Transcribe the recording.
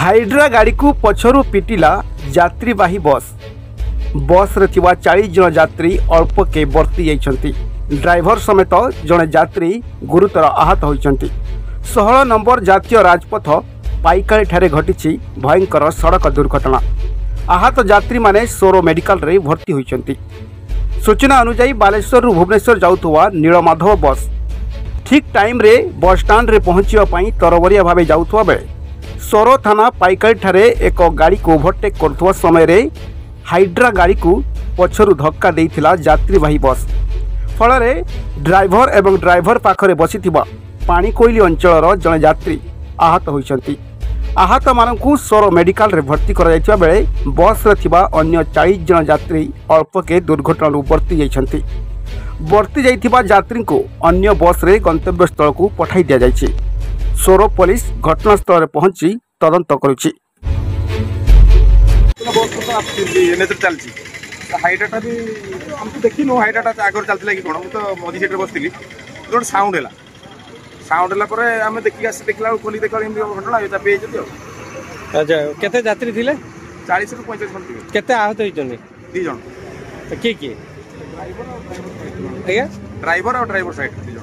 Hydra गाड़ी को पछरु पिटिला यात्रीवाही बस। बस रे थिबा 40 जन यात्री अल्प के बर्ती जाइछंती। ड्राइवर समेत जने यात्री गुरुतर आहत होइछंती। 16 नंबर जातीय राजपथ पाइकाली ठारे घटिछि भयंकर सड़क दुर्घटना। आहत यात्री माने सोरो मेडिकल रे भर्ती होइछंती। सूचना अनुसार बालेश्वर रु भुवनेश्वर जाउथुवा नीलमाधव बस ठीक टाइम रे बस स्टैंड रे पहुंचिया पई तरबरिया भाबे जाउथुवा बेले सोरो थाना पाइकाली ठारे एक गाड़ी को ओभरटेक करथुवा समय रे हाइड्रा गाड़ी को पछरु धक्का देइथिला यात्रीवाही बस। फल रे ड्राइवर एवं ड्राइवर पाखरे बसिथिबा पानी कोइली अंचलर जने यात्री आहत होइछंती। आहत मानकु सोरो मेडिकल रे भर्ती करा जायथिबा बेले बस रे थिबा अन्य 40 जन यात्री अल्प के दुर्घटना बर्ती जाइछंती। बर्ती जाइथिबा यात्री को अन्य बस रे गंतव्य स्थल को पठाई दिया जायछि। सोरो पुलिस घटनास्थल पहुंची तदंत करुछि। हाइड्राटा भी हमको देखिनु हाइड्राटा आगे चलता कि कौन तो मझी सीट बसती गोटे साउंड है साउंड है आम देखिए देखला खोली देखा घटना चापी अच्छा केते यात्री थिले 40 रु 45 जन थे। केते आहत होइछन? 2 जन। किए ड्राइवर और ड्राइवर साइड 2 जन।